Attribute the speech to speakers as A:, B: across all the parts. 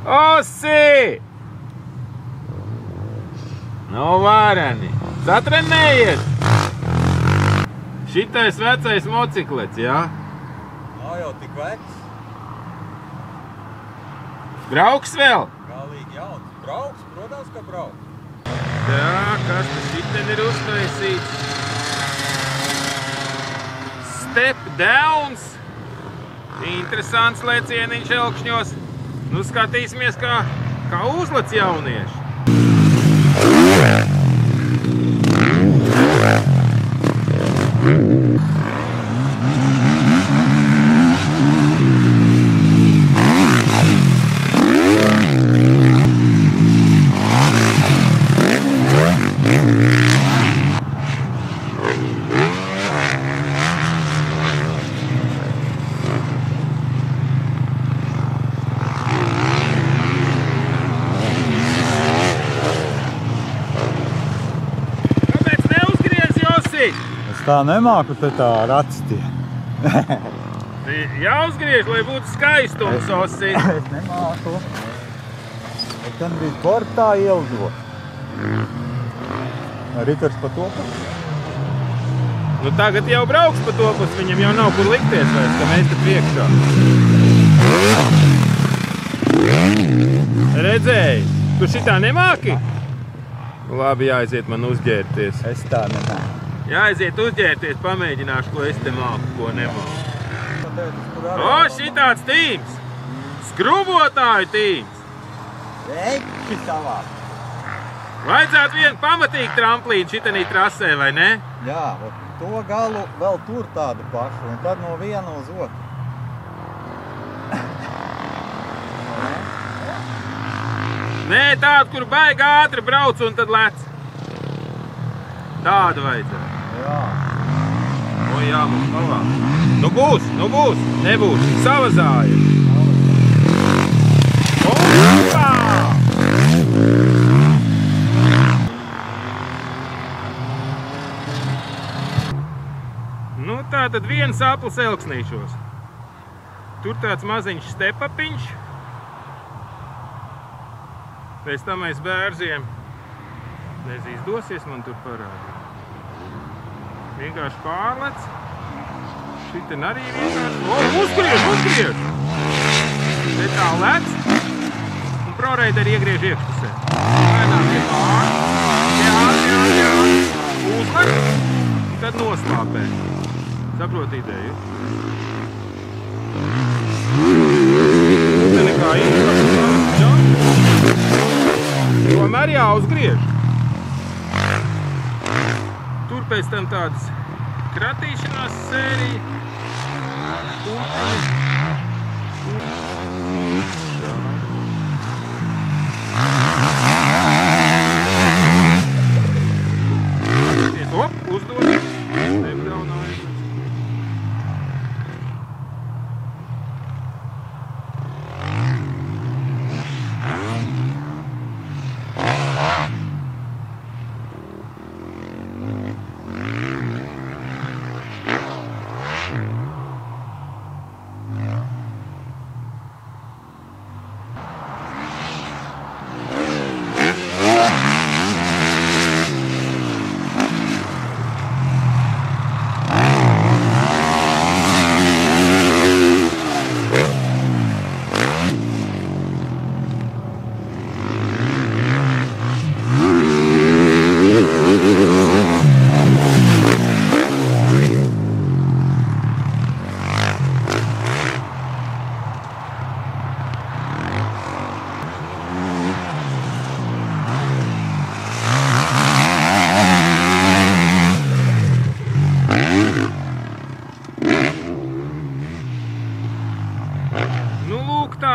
A: Osi! Nu vareni. Satrenējies! Šitais vecais mociklets, jā?
B: Nav jau tik vecs.
A: Brauks vēl?
B: Galīgi jauns. Brauks, protams, ka brauks.
A: Jā, kas tas šiten ir uztaisīts? Step downs. Interesants lecieniņš Elkšņos. Nu skatīsimies, kā uzlec jaunieši.
B: Es tā nemāku te tā ratstie.
A: Jāuzgriež, lai būtu skaistums, Osi.
B: Es nemāku. Es gan bija portā ielzot. Ritars pa to pusi?
A: Nu tagad jau brauks pa to pusi, viņam jau nav kur likties vairs, ka mēs te priekšā. Redzēji, tu šitā nemāki? Labi, jāaiziet man uzģērties.
B: Es tā nemāku.
A: Jāaiziet uzģērties, pamēģināšu, ko es te māku, ko nemāku. O, šitāds tīms! Skrubotāju tīms!
B: Veiki savā!
A: Vajadzētu vienu pamatīgu tramplīnu šitanī trasē, vai ne?
B: Jā, to galu vēl tur tādu pašu, un tad no viena uz otru.
A: Nē, tādu, kur baigi ātri brauc un tad lec. Tādu vajadzētu.
B: Jā.
A: O, jā, mums pavāk. Nu būs, nebūs. Savazāja. Opā! Nu, tā tad viens aplis Elksnīšos. Tur tāds maziņš stepapiņš. Pēc tam mēs bērziem. Nezinu, izdosies man tur parādīt. Vienkārši pārlec. Šiten arī vienkārši... O, uzgriež! Te tā lec. Un proreid arī iegriež iekšpusē. Lēnām pie pār. Jā. Uzlec. Un tad noslāpē. Saprot ideju? Te nekā īsti. Tomēr jāuzgriež. Tur pēc tam tādas kratīšanās sērija. Op, uzdod.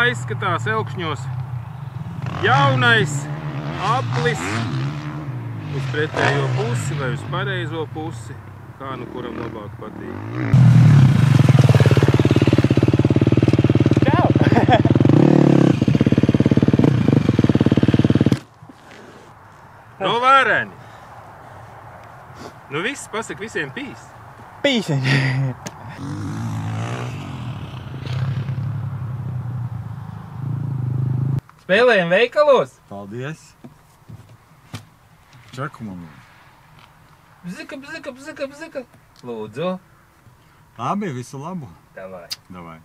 A: Izskatās Elkšņos jaunais aplis uz pretējo pusi vai uz pareizo pusi, kā nu kuram labāk patīk.
B: Čau!
A: No vērēni! Nu viss, pasaka visiem pīs.
B: Pīseņi!
A: Spēlējam veikalos?
B: Paldies. Čaku man.
A: Bzika. Lūdzu.
B: Labi, visu labu.
A: Davai.
B: Davai.